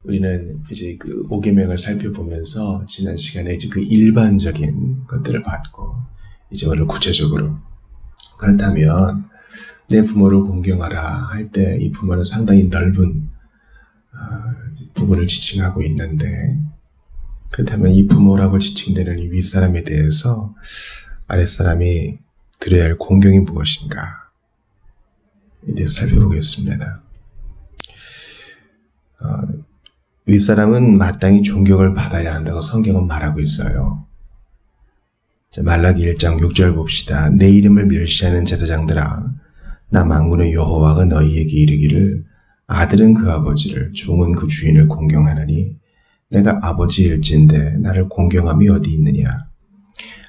우리는 이제 그 5계명을 살펴보면서 지난 시간에 이제 그 일반적인 것들을 봤고, 이제 오늘 구체적으로, 그렇다면 내 부모를 공경하라 할 때 이 부모는 상당히 넓은 부분을 지칭하고 있는데, 그렇다면 이 부모라고 지칭되는 이 윗사람에 대해서 아랫사람이 드려야 할 공경이 무엇인가, 에 대해서 살펴보겠습니다. 윗사람은 마땅히 존경을 받아야 한다고 성경은 말하고 있어요. 자, 말라기 1장 6절 봅시다. 내 이름을 멸시하는 제사장들아, 나 만군의 여호와가 너희에게 이르기를 아들은 그 아버지를, 종은 그 주인을 공경하느니 내가 아버지일진데 나를 공경함이 어디 있느냐?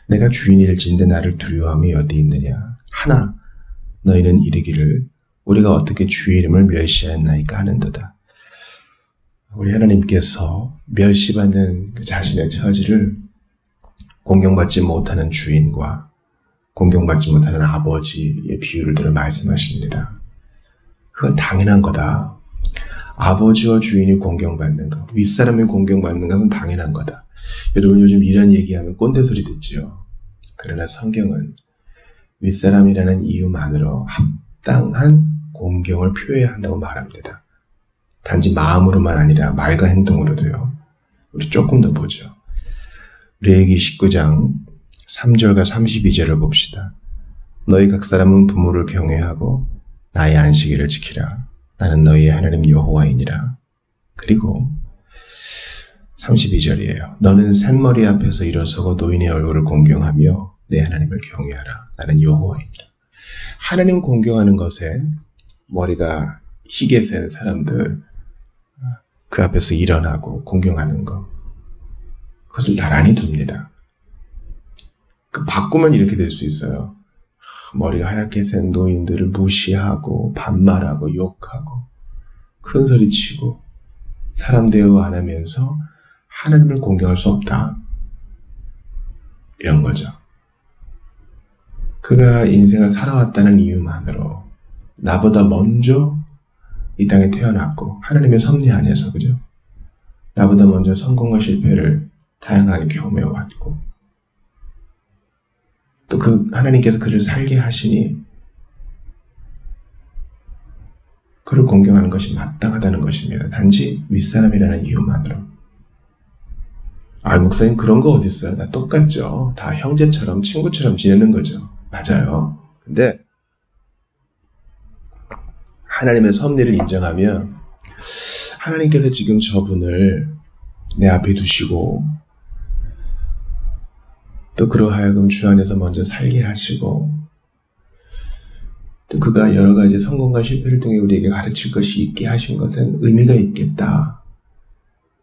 내가 주인일진데 나를 두려워함이 어디 있느냐? 하나 너희는 이르기를 우리가 어떻게 주의 이름을 멸시하였나이까 하는도다. 우리 하나님께서 멸시받는 그 자신의 처지를 공경받지 못하는 주인과 공경받지 못하는 아버지의 비유를 들어 말씀하십니다. 그건 당연한 거다. 아버지와 주인이 공경받는 것, 윗사람이 공경받는 것은 당연한 거다. 여러분 요즘 이런 얘기하면 꼰대 소리 듣지요. 그러나 성경은 윗사람이라는 이유만으로 합당한 공경을 표해야 한다고 말합니다. 단지 마음으로만 아니라 말과 행동으로도요. 우리 조금 더 보죠. 레위기 19장 3절과 32절을 봅시다. 너희 각 사람은 부모를 경외하고 나의 안식일을 지키라. 나는 너희의 하나님 여호와이니라. 그리고 32절이에요. 너는 샌머리 앞에서 일어서고 노인의 얼굴을 공경하며 내 하나님을 경외하라. 나는 여호와이니라. 하나님 공경하는 것에 머리가 희게 센 사람들, 그 앞에서 일어나고 공경하는 것, 그것을 나란히 둡니다. 그 바꾸면 이렇게 될 수 있어요. 머리가 하얗게 센 노인들을 무시하고 반말하고 욕하고 큰 소리 치고 사람 대우 안 하면서 하나님을 공경할 수 없다. 이런 거죠. 그가 인생을 살아왔다는 이유만으로 나보다 먼저 이 땅에 태어났고 하나님의 섭리 안에서, 그죠? 나보다 먼저 성공과 실패를 다양하게 경험해왔고 또 그 하나님께서 그를 살게 하시니 그를 공경하는 것이 마땅하다는 것입니다. 단지 윗사람이라는 이유만으로. 목사님 그런 거 어디 있어요? 다 똑같죠. 다 형제처럼 친구처럼 지내는 거죠. 맞아요. 근데 하나님의 섭리를 인정하면 하나님께서 지금 저분을 내 앞에 두시고 또 그러하여금 주 안에서 먼저 살게 하시고 또 그가 여러 가지 성공과 실패를 통해 우리에게 가르칠 것이 있게 하신 것은 의미가 있겠다.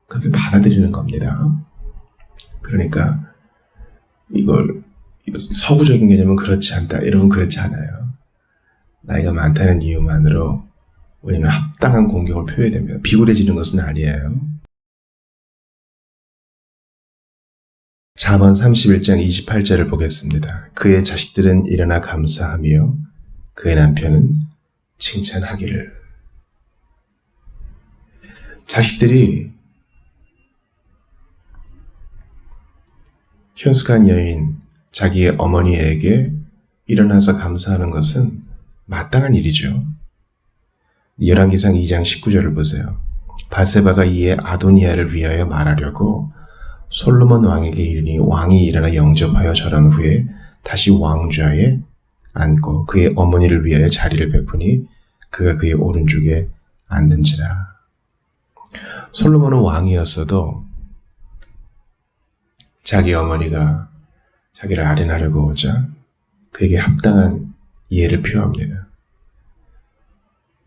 그것을 받아들이는 겁니다. 그러니까 이걸 서구적인 개념은 그렇지 않다. 여러분 그렇지 않아요. 나이가 많다는 이유만으로 우리는 합당한 공경을 표해야 됩니다. 비굴해지는 것은 아니에요. 잠언 31장 28절을 보겠습니다. 그의 자식들은 일어나 감사하며 그의 남편은 칭찬하기를. 자식들이 현숙한 여인, 자기의 어머니에게 일어나서 감사하는 것은 마땅한 일이죠. 열왕기상 2장 19절을 보세요. 바세바가 이에 아도니아를 위하여 말하려고 솔로몬 왕에게 이르니 왕이 일어나 영접하여 절한 후에 다시 왕좌에 앉고 그의 어머니를 위하여 자리를 베푸니 그가 그의 오른쪽에 앉는지라. 솔로몬은 왕이었어도 자기 어머니가 자기를 아련하려고 오자 그에게 합당한 이해를 표합니다.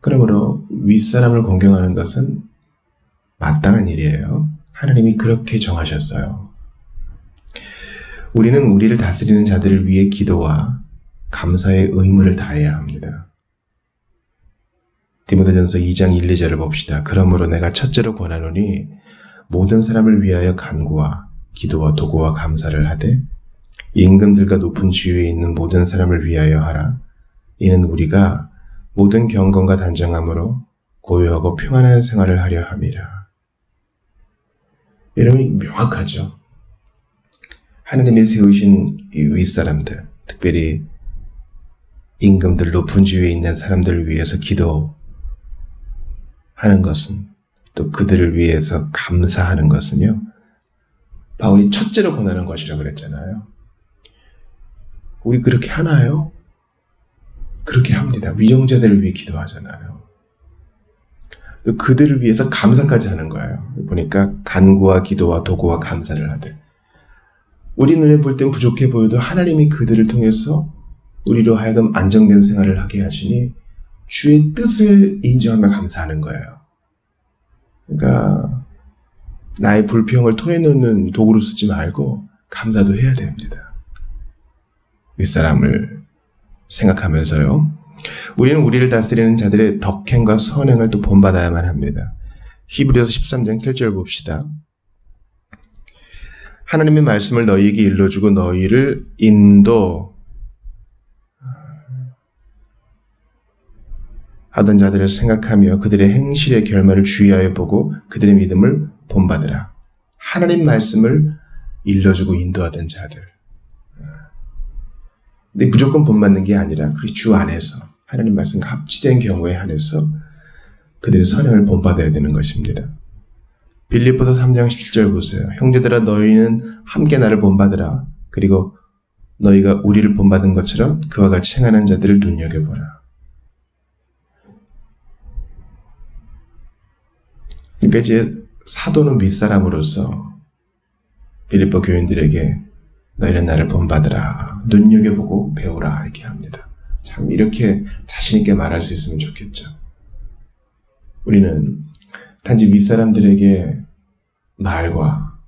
그러므로 윗사람을 공경하는 것은 마땅한 일이에요. 하나님이 그렇게 정하셨어요. 우리는 우리를 다스리는 자들을 위해 기도와 감사의 의무를 다해야 합니다. 디모데전서 2장 1, 2절을 봅시다. 그러므로 내가 첫째로 권하노니 모든 사람을 위하여 간구와 기도와 도구와 감사를 하되 임금들과 높은 지위에 있는 모든 사람을 위하여 하라. 이는 우리가 모든 경건과 단정함으로 고요하고 평안한 생활을 하려 함이라. 여러분 명확하죠. 하나님이 세우신 이 윗사람들, 특별히 임금들 높은 지위에 있는 사람들을 위해서 기도하는 것은, 또 그들을 위해서 감사하는 것은요, 바울이 첫째로 권하는 것이라고 그랬잖아요. 우리 그렇게 하나요? 그렇게 합니다. 위정자들을 위해 기도하잖아요. 또 그들을 위해서 감사까지 하는 거예요. 보니까 간구와 기도와 도구와 감사를 하되, 우리 눈에 볼 땐 부족해 보여도 하나님이 그들을 통해서 우리로 하여금 안정된 생활을 하게 하시니 주의 뜻을 인정하며 감사하는 거예요. 그러니까 나의 불평을 토해놓는 도구로 쓰지 말고 감사도 해야 됩니다. 윗사람을 생각하면서요. 우리는 우리를 다스리는 자들의 덕행과 선행을 또 본받아야만 합니다. 히브리서 13장 7절 봅시다. 하나님의 말씀을 너희에게 일러주고 너희를 하던 자들을 생각하며 그들의 행실의 결말을 주의하여 보고 그들의 믿음을 본받으라. 하나님 말씀을 일러주고 인도하던 자들. 근데 무조건 본받는 게 아니라 그 주 안에서 하나님 말씀과 합치된 경우에 한해서 그들의 선행을 본받아야 되는 것입니다. 빌립보서 3장 17절 보세요. 형제들아 너희는 함께 나를 본받으라. 그리고 너희가 우리를 본받은 것처럼 그와 같이 행하는 자들을 눈여겨보라. 그러니까 이제 사도는 윗사람으로서 빌립보 교인들에게 너희는 나를 본받으라. 눈여겨보고 배우라. 이렇게 합니다. 참 이렇게 자신 있게 말할 수 있으면 좋겠죠. 우리는 단지 윗사람들에게 말과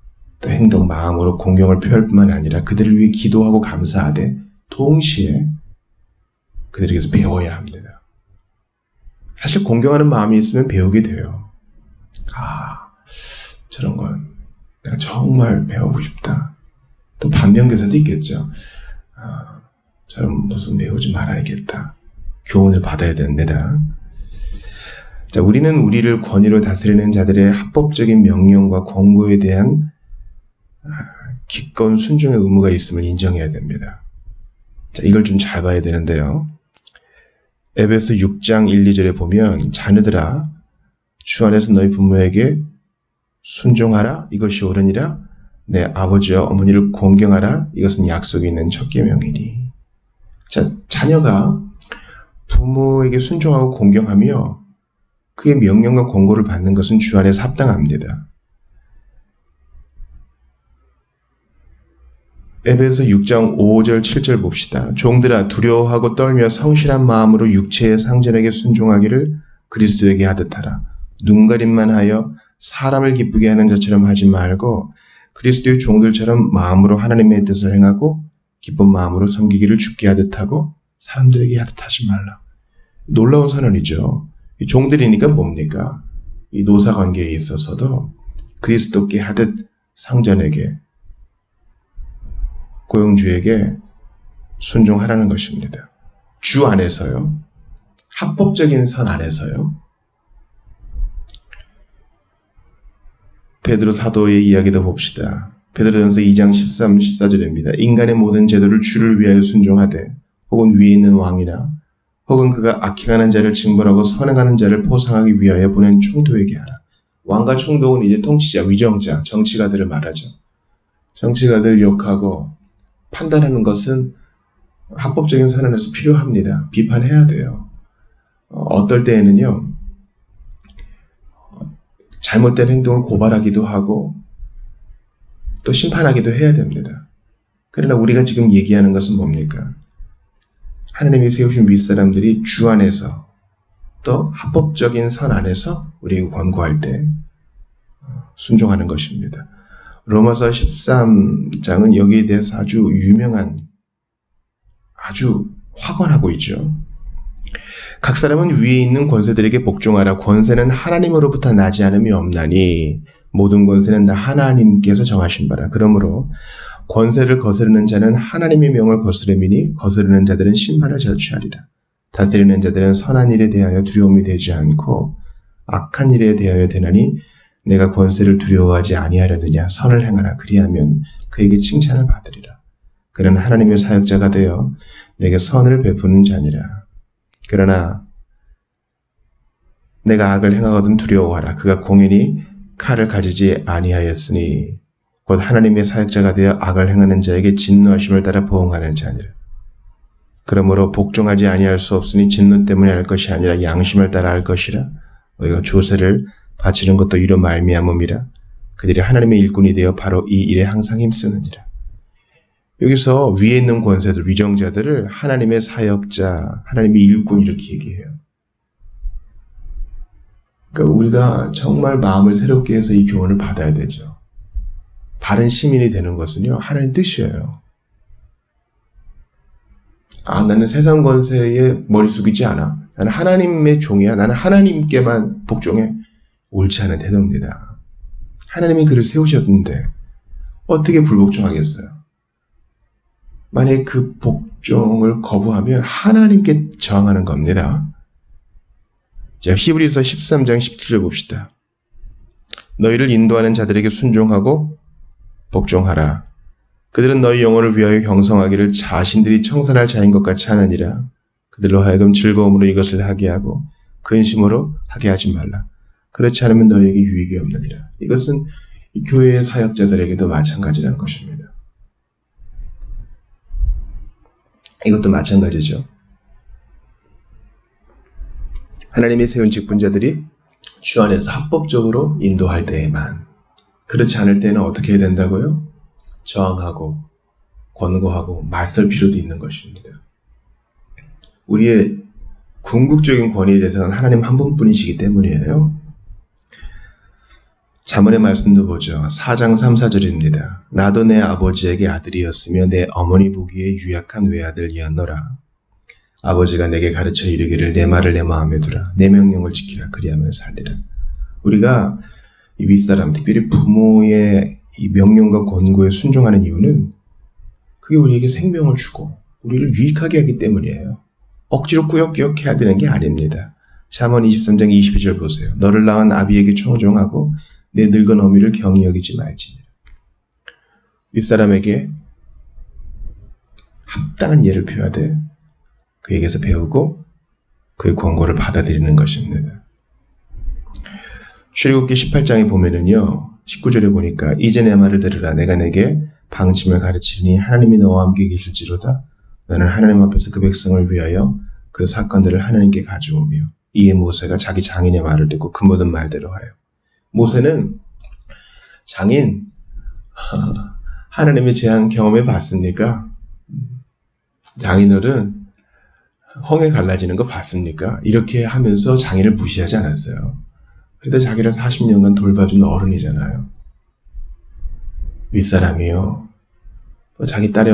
또 행동, 마음으로 공경을 표할 뿐만 아니라 그들을 위해 기도하고 감사하되 동시에 그들에게서 배워야 합니다. 사실 공경하는 마음이 있으면 배우게 돼요. 저런 건 내가 정말 배우고 싶다. 또 반면교사도 있겠죠. 저런 무슨 배우지 말아야겠다. 교훈을 받아야 된다. 자, 우리는 우리를 권위로 다스리는 자들의 합법적인 명령과 권고에 대한 기꺼운 순종의 의무가 있음을 인정해야 됩니다. 자, 이걸 좀 잘 봐야 되는데요. 에베소 6장 1, 2절에 보면 자녀들아 주 안에서 너희 부모에게 순종하라. 이것이 옳으니라. 내 아버지와 어머니를 공경하라. 이것은 약속이 있는 첫 계명이니. 자, 자녀가 부모에게 순종하고 공경하며 그의 명령과 권고를 받는 것은 주 안에서 합당합니다. 에베소 6장 5절 7절 봅시다. 종들아 두려워하고 떨며 성실한 마음으로 육체의 상전에게 순종하기를 그리스도에게 하듯 하라. 눈가림만 하여 사람을 기쁘게 하는 자처럼 하지 말고 그리스도의 종들처럼 마음으로 하나님의 뜻을 행하고 기쁜 마음으로 섬기기를 주께 하듯 하고 사람들에게 하듯 하지 말라. 놀라운 선언이죠. 이 종들이니까 뭡니까? 이 노사관계에 있어서도 그리스도께 하듯 상전에게, 고용주에게 순종하라는 것입니다. 주 안에서요. 합법적인 선 안에서요. 베드로 사도의 이야기도 봅시다. 베드로전서 2장 13, 14절입니다. 인간의 모든 제도를 주를 위하여 순종하되 혹은 위에 있는 왕이나 혹은 그가 악행하는 자를 징벌하고 선행하는 자를 포상하기 위하여 보낸 총독에게 하라. 왕과 총독은 이제 통치자, 위정자, 정치가들을 말하죠. 정치가들 욕하고 판단하는 것은 합법적인 선언에서 필요합니다. 비판해야 돼요. 어떨 때에는요. 잘못된 행동을 고발하기도 하고 또 심판하기도 해야 됩니다. 그러나 우리가 지금 얘기하는 것은 뭡니까? 하나님이 세우신 윗사람들이 주 안에서 또 합법적인 선 안에서 우리에게 권고할 때 순종하는 것입니다. 로마서 13장은 여기에 대해서 아주 유명한, 아주 확언하고 있죠. 각 사람은 위에 있는 권세들에게 복종하라. 권세는 하나님으로부터 나지 않음이 없나니 모든 권세는 다 하나님께서 정하신 바라. 그러므로 권세를 거스르는 자는 하나님의 명을 거스름이니 거스르는 자들은 심판을 자취하리라. 다스리는 자들은 선한 일에 대하여 두려움이 되지 않고 악한 일에 대하여 되나니 내가 권세를 두려워하지 아니하려느냐. 선을 행하라. 그리하면 그에게 칭찬을 받으리라. 그는 하나님의 사역자가 되어 내게 선을 베푸는 자니라. 그러나 내가 악을 행하거든 두려워하라. 그가 공연히 칼을 가지지 아니하였으니 곧 하나님의 사역자가 되어 악을 행하는 자에게 진노하심을 따라 보응하는 자니라. 그러므로 복종하지 아니할 수 없으니 진노 때문에 할 것이 아니라 양심을 따라 할 것이라. 너희가 조세를 바치는 것도 이로 말미암음이라. 그들이 하나님의 일꾼이 되어 바로 이 일에 항상 힘쓰느니라. 여기서 위에 있는 권세들, 위정자들을 하나님의 사역자, 하나님의 일꾼 이렇게 얘기해요. 그러니까 우리가 정말 마음을 새롭게 해서 이 교훈을 받아야 되죠. 바른 시민이 되는 것은요, 하나님 뜻이에요. 나는 세상 권세에 머리 숙이지 않아. 나는 하나님의 종이야. 나는 하나님께만 복종해. 옳지 않은 태도입니다. 하나님이 그를 세우셨는데 어떻게 불복종하겠어요? 만약에 그 복종을 거부하면 하나님께 저항하는 겁니다. 자, 히브리서 13장 17절 봅시다. 너희를 인도하는 자들에게 순종하고 복종하라. 그들은 너희 영혼을 위하여 경성하기를 자신들이 청산할 자인 것 같이 하느니라. 그들로 하여금 즐거움으로 이것을 하게 하고 근심으로 하게 하지 말라. 그렇지 않으면 너희에게 유익이 없느니라. 이것은 교회의 사역자들에게도 마찬가지라는 것입니다. 이것도 마찬가지죠. 하나님이 세운 직분자들이 주 안에서 합법적으로 인도할 때에만, 그렇지 않을 때는 어떻게 해야 된다고요? 저항하고 권고하고 맞설 필요도 있는 것입니다. 우리의 궁극적인 권위에 대해서는 하나님 한 분뿐이시기 때문이에요. 잠언의 말씀도 보죠. 4장 3, 4절입니다. 나도 내 아버지에게 아들이었으며 내 어머니 보기에 유약한 외아들이었노라. 아버지가 내게 가르쳐 이르기를 내 말을 내 마음에 두라. 내 명령을 지키라. 그리하면 살리라. 우리가 이 윗사람, 특별히 부모의 이 명령과 권고에 순종하는 이유는 그게 우리에게 생명을 주고 우리를 유익하게 하기 때문이에요. 억지로 꾸역꾸역 해야 되는 게 아닙니다. 잠언 23장 22절 보세요. 너를 낳은 아비에게 청종하고 내 늙은 어미를 경히 여기지 말지니라. 윗사람에게 합당한 예를 펴야 돼. 그에게서 배우고 그의 권고를 받아들이는 것입니다. 출애굽기 18장에 보면은요, 19절에 보니까 이제 내 말을 들으라. 내가 내게 방침을 가르치리니 하나님이 너와 함께 계실지로다. 너는 하나님 앞에서 그 백성을 위하여 그 사건들을 하나님께 가져오며. 이에 모세가 자기 장인의 말을 듣고 그 모든 말대로 하여. 모세는 장인, 하나님의 재앙 경험해 봤습니까? 장인어른 홍해 갈라지는 거 봤습니까? 이렇게 하면서 장인을 무시하지 않았어요. 그래도 자기를 40년간 돌봐준 어른이잖아요. 윗사람이요. 자기 딸의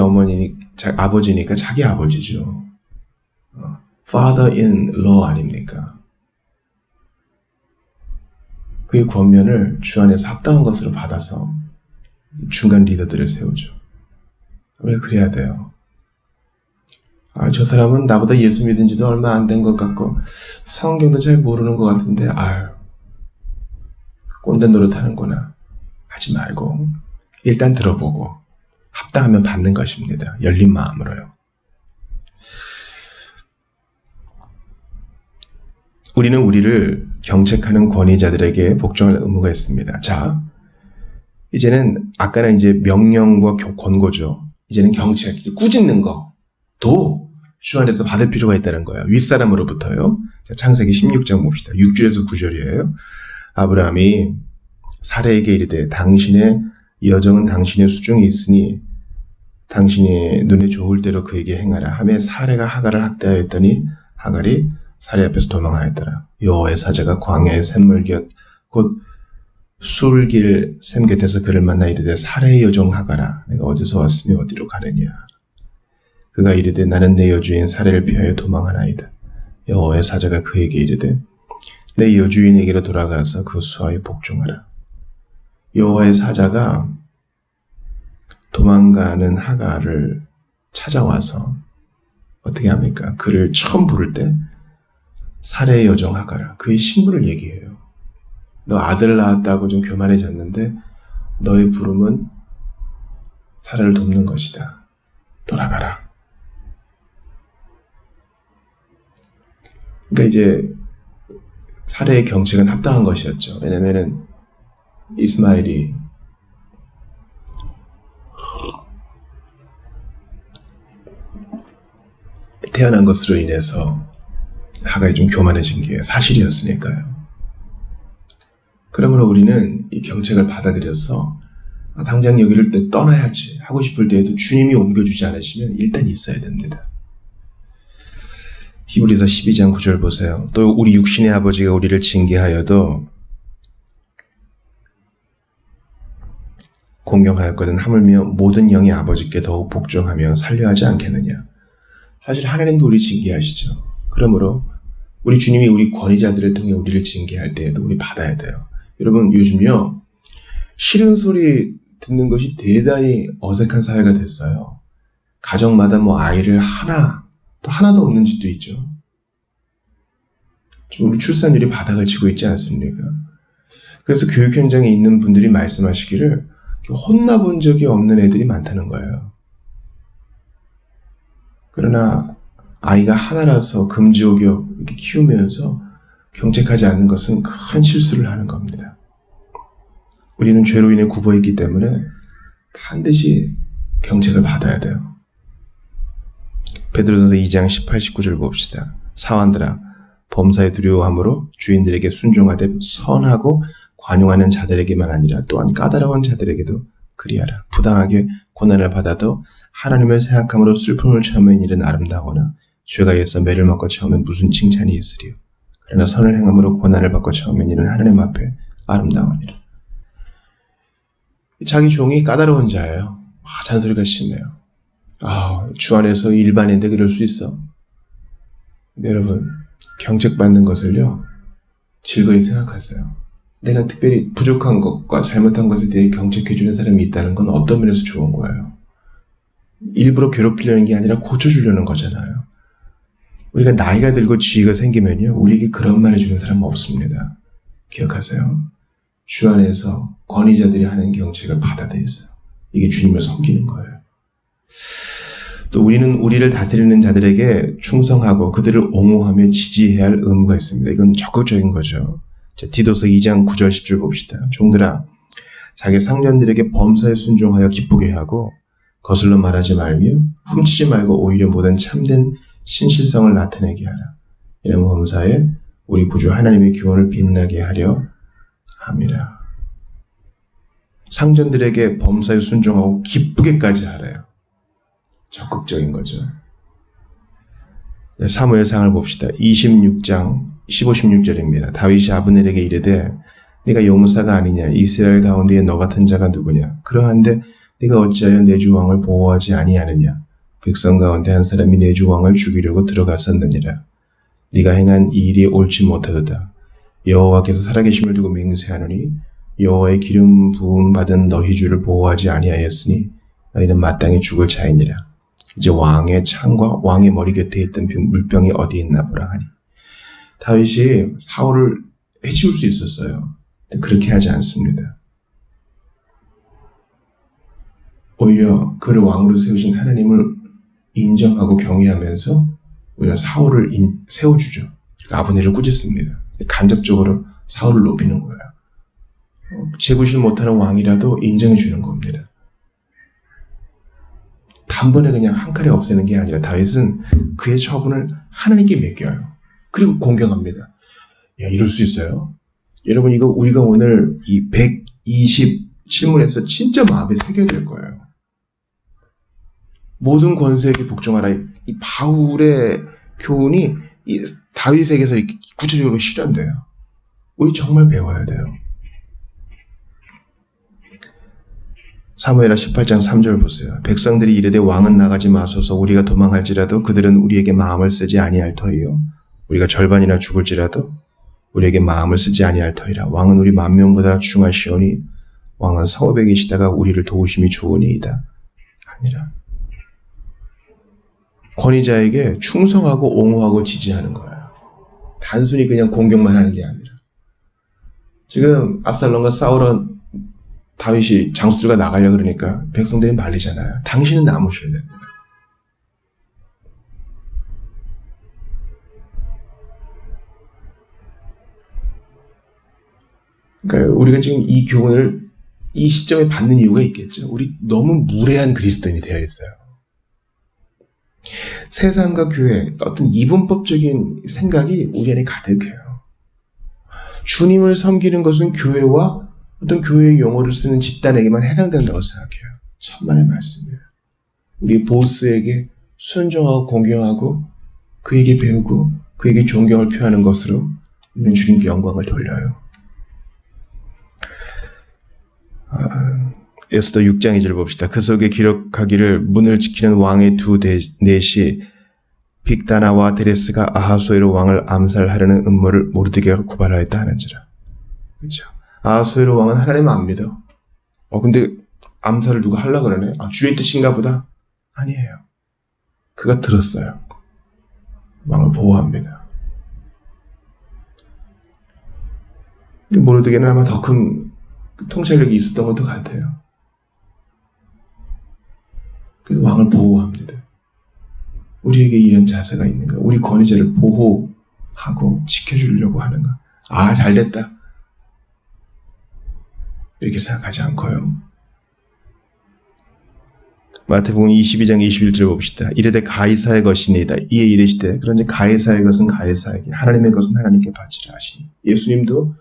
아버지니까 자기 아버지죠. father-in-law 아닙니까? 그의 권면을 주 안에서 합당한 것으로 받아서 중간 리더들을 세우죠. 왜 그래야 돼요? 저 사람은 나보다 예수 믿은 지도 얼마 안 된 것 같고 성경도 잘 모르는 것 같은데 꼰대 노릇하는구나 하지 말고 일단 들어보고 합당하면 받는 것입니다. 열린 마음으로요. 우리는 우리를 경책하는 권위자들에게 복종할 의무가 있습니다. 자, 이제는 아까는 이제 명령과 권고죠. 이제는 경책, 이제 꾸짖는 거도 주 안에서 받을 필요가 있다는 거예요. 윗사람으로부터요. 자, 창세기 16장 봅시다. 6절에서 9절이에요. 아브라함이 사레에게 이르되 당신의 여정은 당신의 수중에 있으니 당신이 눈에 좋을 대로 그에게 행하라 하며 사레가 하갈을 학대하였더니 하갈이 사레 앞에서 도망하였더라. 여호와의 사자가 광야의 샘물 곁 곧 술길 샘 곁에서 그를 만나 이르되 사레의 여종 하갈아 내가 어디서 왔으며 어디로 가느냐. 그가 이르되 나는 내 여주인 사레를 피하여 도망하나이다. 여호와의 사자가 그에게 이르되 내 여주인에게로 돌아가서 그 수하에 복종하라. 여호와의 사자가 도망가는 하갈을 찾아와서 어떻게 합니까? 그를 처음 부를 때 사레의 여종 하갈아 그의 신분을 얘기해요. 너 아들 낳았다고 좀 교만해졌는데 너의 부름은 사라를 돕는 것이다. 돌아가라. 그러니까 이제 사라의 경책은 합당한 것이었죠. 왜냐면은 이스마엘이 태어난 것으로 인해서 하갈이 좀 교만해진 게 사실이었으니까요. 그러므로 우리는 이 경책을 받아들여서 당장 여기를 떠나야지 하고 싶을 때에도 주님이 옮겨주지 않으시면 일단 있어야 됩니다. 히브리서 12장 9절 보세요. 또 우리 육신의 아버지가 우리를 징계하여도 공경하였거든 하물며 모든 영의 아버지께 더욱 복종하며 살려 하지 않겠느냐. 사실 하나님도 우리 징계하시죠. 그러므로 우리 주님이 우리 권위자들을 통해 우리를 징계할 때에도 우리 받아야 돼요. 여러분 요즘요 싫은 소리 듣는 것이 대단히 어색한 사회가 됐어요. 가정마다 뭐 아이를 하나 또 하나도 없는 집도 있죠. 우리 출산율이 바닥을 치고 있지 않습니까? 그래서 교육 현장에 있는 분들이 말씀하시기를 혼나본 적이 없는 애들이 많다는 거예요. 그러나 아이가 하나라서 금지옥여 이렇게 키우면서 경책하지 않는 것은 큰 실수를 하는 겁니다. 우리는 죄로 인해 굽어있기 때문에 반드시 경책을 받아야 돼요. 베드로전서 2장 18, 19절 봅시다. 사환들아 범사에 두려워함으로 주인들에게 순종하되 선하고 관용하는 자들에게만 아니라 또한 까다로운 자들에게도 그리하라. 부당하게 고난을 받아도 하나님을 생각함으로 슬픔을 참는 일은 아름다우나 죄가 있어 매를 맞고 처음엔 무슨 칭찬이 있으리요. 그러나 선을 행함으로 고난을 받고 처음엔 일은 하나님 앞에 아름다우니라. 자기 종이 까다로운 자예요. 잔소리가 심해요. 주 안에서 일반인데 그럴 수 있어. 여러분 경책받는 것을요 즐거이 생각하세요. 내가 특별히 부족한 것과 잘못한 것에 대해 경책해주는 사람이 있다는 건 어떤 면에서 좋은 거예요. 일부러 괴롭히려는 게 아니라 고쳐주려는 거잖아요. 우리가 나이가 들고 지위가 생기면요 우리에게 그런 말 해주는 사람은 없습니다. 기억하세요. 주 안에서 권위자들이 하는 경책을 받아들이세요. 이게 주님을 섬기는 거예요. 또 우리는 우리를 다스리는 자들에게 충성하고 그들을 옹호하며 지지해야 할 의무가 있습니다. 이건 적극적인 거죠. 자, 디도서 2장 9절 10절 봅시다. 종들아 자기 상전들에게 범사에 순종하여 기쁘게 하고 거슬러 말하지 말며 훔치지 말고 오히려 모든 참된 신실성을 나타내게 하라. 이런 범사에 우리 구주 하나님의 교훈을 빛나게 하려 함이라. 상전들에게 범사에 순종하고 기쁘게까지 하래요. 적극적인 거죠. 사무엘상을 봅시다. 26장 15, 16절입니다. 다윗이 아브넬에게 이르되 네가 용사가 아니냐 이스라엘 가운데에 너 같은 자가 누구냐 그러한데 네가 어찌하여 내 주 왕을 보호하지 아니하느냐 백성 가운데 한 사람이 내 주 왕을 죽이려고 들어갔었느니라. 네가 행한 이 일이 옳지 못하도다. 여호와께서 살아계심을 두고 맹세하노니 여호와의 기름 부음 받은 너희 주를 보호하지 아니하였으니 너희는 마땅히 죽을 자이니라. 이제 왕의 창과 왕의 머리 곁에 있던 물병이 어디 있나 보라 하니. 다윗이 사울을 해치울 수 있었어요. 그렇게 하지 않습니다. 오히려 그를 왕으로 세우신 하나님을 인정하고 경외하면서 오히려 사울을 세워주죠. 아브넬을 꾸짖습니다. 간접적으로 사울을 높이는 거예요. 재부실 못하는 왕이라도 인정해 주는 겁니다. 단번에 그냥 한 칼에 없애는 게 아니라 다윗은 그의 처분을 하나님께 맡겨요. 그리고 공경합니다. 야, 이럴 수 있어요? 여러분 이거 우리가 오늘 이 127문에서 진짜 마음에 새겨야 될 거예요. 모든 권세에게 복종하라. 이 바울의 교훈이 이 다윗에게서 이렇게 구체적으로 실현돼요. 우리 정말 배워야 돼요. 사무엘하 18장 3절 보세요. 백성들이 이르되 왕은 나가지 마소서 우리가 도망할지라도 그들은 우리에게 마음을 쓰지 아니할 터이요. 우리가 절반이나 죽을지라도 우리에게 마음을 쓰지 아니할 터이라. 왕은 우리 만명보다 중하시오니 왕은 성읍에 계시다가 우리를 도우심이 좋으니이다. 아니라. 권위자에게 충성하고 옹호하고 지지하는 거예요. 단순히 그냥 공격만 하는 게 아니라. 지금 압살롬과 싸우러 다윗이 장수들과 나가려고 그러니까 백성들이 말리잖아요. 당신은 남으셔야 됩니다. 그러니까 우리가 지금 이 교훈을 이 시점에 받는 이유가 있겠죠. 우리 너무 무례한 그리스도인이 되어 있어요. 세상과 교회, 어떤 이분법적인 생각이 우리 안에 가득해요. 주님을 섬기는 것은 교회와 어떤 교회의 용어를 쓰는 집단에게만 해당된다고 생각해요. 천만의 말씀이에요. 우리 보스에게 순종하고 공경하고 그에게 배우고 그에게 존경을 표하는 것으로 우리는 주님께 영광을 돌려요. 에스더 6장 2절 봅시다. 그 속에 기록하기를 문을 지키는 왕의 두 넷이 빅다나와 데레스가 아하수에로 왕을 암살하려는 음모를 모르드게가 고발하였다 하는지라. 그렇죠. 아하수에로 왕은 하나님 안 믿어. 근데 암살을 누가 하려고 그러네? 주의 뜻인가 보다? 아니에요. 그가 들었어요. 왕을 보호합니다. 모르드게는 아마 더 큰 통찰력이 있었던 것도 같아요. 그래서 왕을 보호합니다. 우리에게 이런 자세가 있는가? 우리 권위자를 보호하고 지켜주려고 하는가? 잘됐다. 이렇게 생각하지 않고요. 마태복음 22장 21절 봅시다. 이르되 가이사의 것이니이다. 이에 이르시되 그런지 가이사의 것은 가이사에게 하나님의 것은 하나님께 바치라 하시니. 예수님도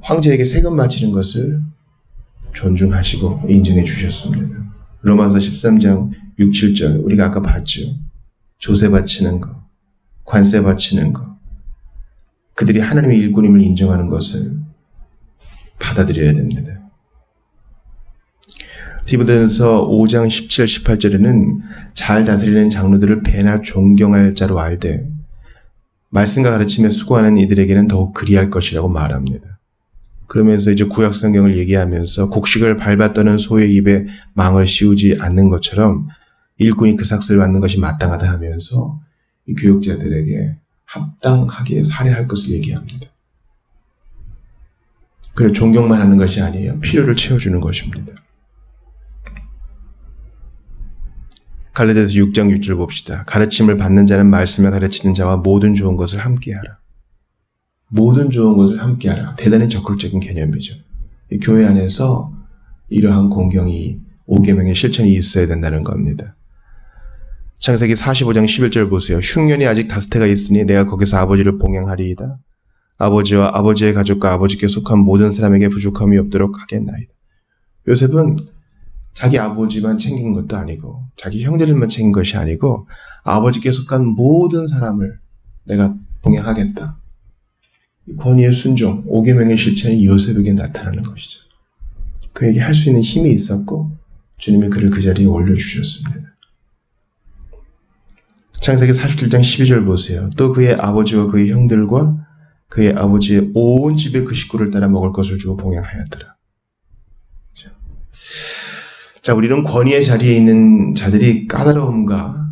황제에게 세금 바치는 것을 존중하시고 인정해 주셨습니다. 로마서 13장 6, 7절 우리가 아까 봤죠. 조세 바치는 것, 관세 바치는 것, 그들이 하나님의 일꾼임을 인정하는 것을 받아들여야 됩니다. 디모데전서 5장 17, 18절에는 잘 다스리는 장로들을 배나 존경할 자로 알되 말씀과 가르침에 수고하는 이들에게는 더욱 그리할 것이라고 말합니다. 그러면서 이제 구약 성경을 얘기하면서 곡식을 밟아 떠는 소의 입에 망을 씌우지 않는 것처럼 일꾼이 그 삭슬을 받는 것이 마땅하다 하면서 이 교육자들에게 합당하게 살해할 것을 얘기합니다. 그래서 존경만 하는 것이 아니에요. 필요를 채워주는 것입니다. 갈라디아서 6장 6절 봅시다. 가르침을 받는 자는 말씀을 가르치는 자와 모든 좋은 것을 함께하라. 모든 좋은 것을 함께하라. 대단히 적극적인 개념이죠. 교회 안에서 이러한 공경이 5계명의 실천이 있어야 된다는 겁니다. 창세기 45장 11절 보세요. 흉년이 아직 5해가 있으니 내가 거기서 아버지를 봉양하리이다. 아버지와 아버지의 가족과 아버지께 속한 모든 사람에게 부족함이 없도록 하겠나이다. 요셉은 자기 아버지만 챙긴 것도 아니고 자기 형제들만 챙긴 것이 아니고 아버지께 속한 모든 사람을 내가 봉양하겠다. 권위의 순종, 5계명의 실천이 요셉에게 나타나는 것이죠. 그에게 할 수 있는 힘이 있었고 주님이 그를 그 자리에 올려주셨습니다. 창세기 47장 12절 보세요. 또 그의 아버지와 그의 형들과 그의 아버지의 온 집에 그 식구를 따라 먹을 것을 주어 봉양하였더라. 자, 우리는 권위의 자리에 있는 자들이 까다로움과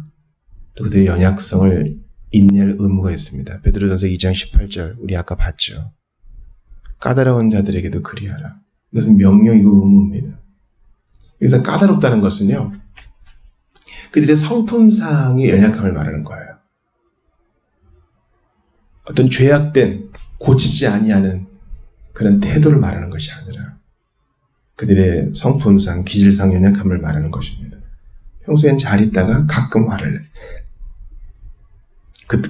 또 그들의 연약성을 인내할 의무가 있습니다. 베드로전서 2장 18절 우리 아까 봤죠. 까다로운 자들에게도 그리하라. 이것은 명령이고 의무입니다. 여기서 까다롭다는 것은요. 그들의 성품상의 연약함을 말하는 거예요. 어떤 죄악된 고치지 아니하는 그런 태도를 말하는 것이 아니라 그들의 성품상 기질상 연약함을 말하는 것입니다. 평소엔 잘 있다가 가끔 화를 내.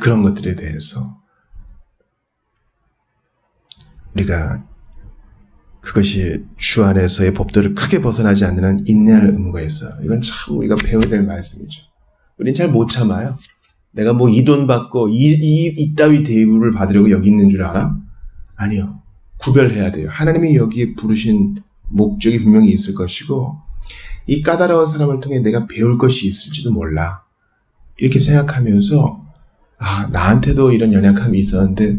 그런 것들에 대해서 우리가 그것이 주 안에서의 법도를 크게 벗어나지 않는 한 인내할 의무가 있어요. 이건 참 우리가 배워야 될 말씀이죠. 우린 잘 못 참아요. 내가 뭐 이 돈 받고 이따위 대우를 받으려고 여기 있는 줄 알아? 아니요. 구별해야 돼요. 하나님이 여기에 부르신 목적이 분명히 있을 것이고 이 까다로운 사람을 통해 내가 배울 것이 있을지도 몰라. 이렇게 생각하면서 나한테도 이런 연약함이 있었는데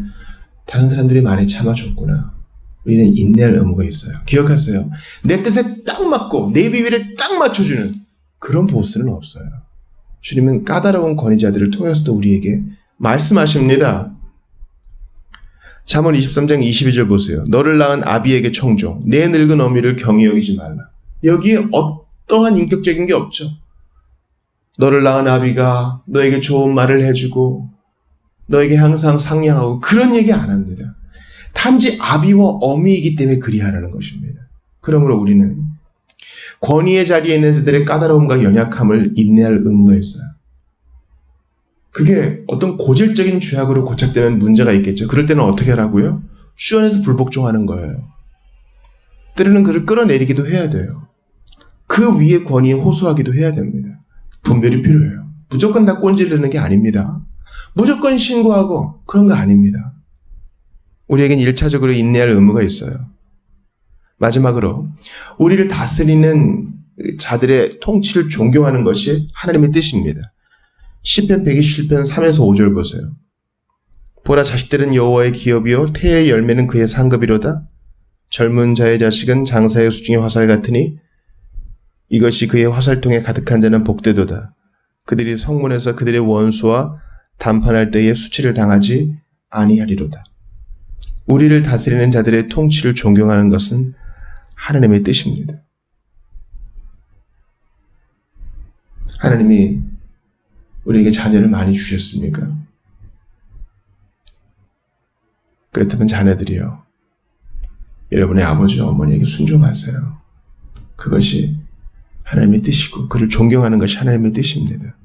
다른 사람들이 많이 참아줬구나. 우리는 인내할 의무가 있어요. 기억하세요. 내 뜻에 딱 맞고 내 비위를 딱 맞춰주는 그런 보스는 없어요. 주님은 까다로운 권위자들을 통해서도 우리에게 말씀하십니다. 잠언 23장 22절 보세요. 너를 낳은 아비에게 청종, 내 늙은 어미를 경히 여기지 말라. 여기에 어떠한 인격적인 게 없죠. 너를 낳은 아비가 너에게 좋은 말을 해주고 너에게 항상 상냥하고 그런 얘기 안 합니다. 단지 아비와 어미이기 때문에 그리하라는 것입니다. 그러므로 우리는 권위의 자리에 있는 자들의 까다로움과 연약함을 인내할 의무가 있어요. 그게 어떤 고질적인 죄악으로 고착되면 문제가 있겠죠. 그럴 때는 어떻게 하라고요? 주 안에서 불복종하는 거예요. 때로는 그를 끌어내리기도 해야 돼요. 그 위에 권위에 호소하기도 해야 됩니다. 분별이 필요해요. 무조건 다 꼰질르는 게 아닙니다. 무조건 신고하고 그런 거 아닙니다. 우리에겐 1차적으로 인내할 의무가 있어요. 마지막으로 우리를 다스리는 자들의 통치를 존경하는 것이 하나님의 뜻입니다. 시편 127편 3에서 5절 보세요. 보라, 자식들은 여호와의 기업이요 태의 열매는 그의 상급이로다. 젊은 자의 자식은 장사의 수중의 화살 같으니 이것이 그의 화살통에 가득한 자는 복되도다. 그들이 성문에서 그들의 원수와 담판할 때에 수치를 당하지 아니하리로다. 우리를 다스리는 자들의 통치를 존경하는 것은 하나님의 뜻입니다. 하나님이 우리에게 자녀를 많이 주셨습니까? 그렇다면 자녀들이요, 여러분의 아버지와 어머니에게 순종하세요. 그것이 하나님의 뜻이고 그를 존경하는 것이 하나님의 뜻입니다.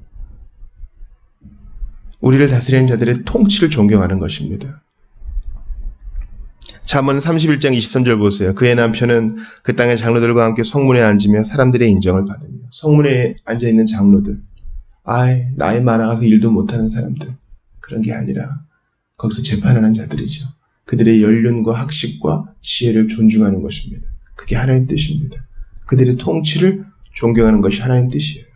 우리를 다스리는 자들의 통치를 존경하는 것입니다. 잠언 31장 23절 보세요. 그의 남편은 그 땅의 장로들과 함께 성문에 앉으며 사람들의 인정을 받으며. 성문에 앉아있는 장로들, 나이 많아가서 일도 못하는 사람들, 그런 게 아니라 거기서 재판하는 자들이죠. 그들의 연륜과 학식과 지혜를 존중하는 것입니다. 그게 하나님 뜻입니다. 그들의 통치를 존경하는 것이 하나님 뜻이에요.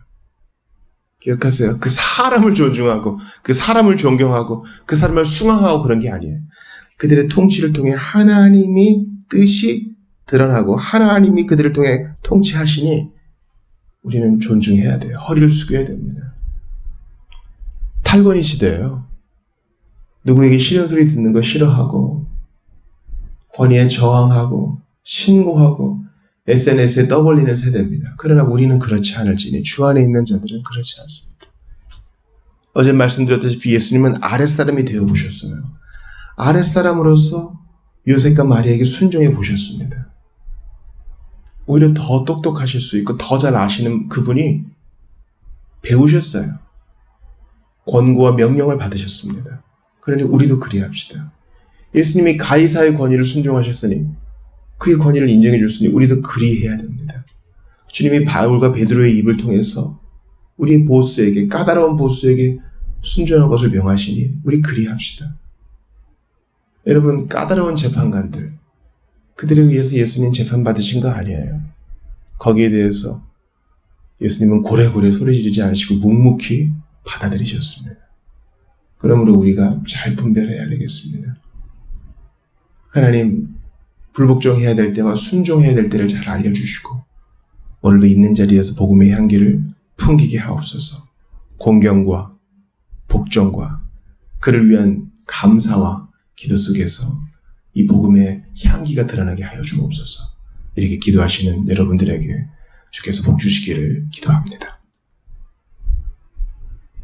기억하세요. 그 사람을 존중하고 그 사람을 존경하고 그 사람을 숭앙하고 그런 게 아니에요. 그들의 통치를 통해 하나님이 뜻이 드러나고 하나님이 그들을 통해 통치하시니 우리는 존중해야 돼요. 허리를 숙여야 됩니다. 탈권위 시대예요. 누구에게 싫은 소리 듣는 거 싫어하고 권위에 저항하고 신고하고 SNS에 떠벌리는 세대입니다. 그러나 우리는 그렇지 않을지니 주 안에 있는 자들은 그렇지 않습니다. 어제 말씀드렸다시피 예수님은 아랫사람이 되어보셨어요. 아랫사람으로서 요셉과 마리아에게 순종해 보셨습니다. 오히려 더 똑똑하실 수 있고 더 잘 아시는 그분이 배우셨어요. 권고와 명령을 받으셨습니다. 그러니 우리도 그리합시다. 예수님이 가이사의 권위를 순종하셨으니 그의 권위를 인정해 줬으니 우리도 그리해야 됩니다. 주님이 바울과 베드로의 입을 통해서 우리 보스에게, 까다로운 보스에게 순종하는 것을 명하시니 우리 그리합시다. 여러분, 까다로운 재판관들, 그들에 의해서 예수님 재판받으신 거 아니에요. 거기에 대해서 예수님은 고래고래 소리 지르지 않으시고 묵묵히 받아들이셨습니다. 그러므로 우리가 잘 분별해야 되겠습니다. 하나님, 불복종해야 될 때와 순종해야 될 때를 잘 알려주시고 오늘도 있는 자리에서 복음의 향기를 풍기게 하옵소서. 공경과 복종과 그를 위한 감사와 기도 속에서 이 복음의 향기가 드러나게 하여 주옵소서. 이렇게 기도하시는 여러분들에게 주께서 복 주시기를 기도합니다.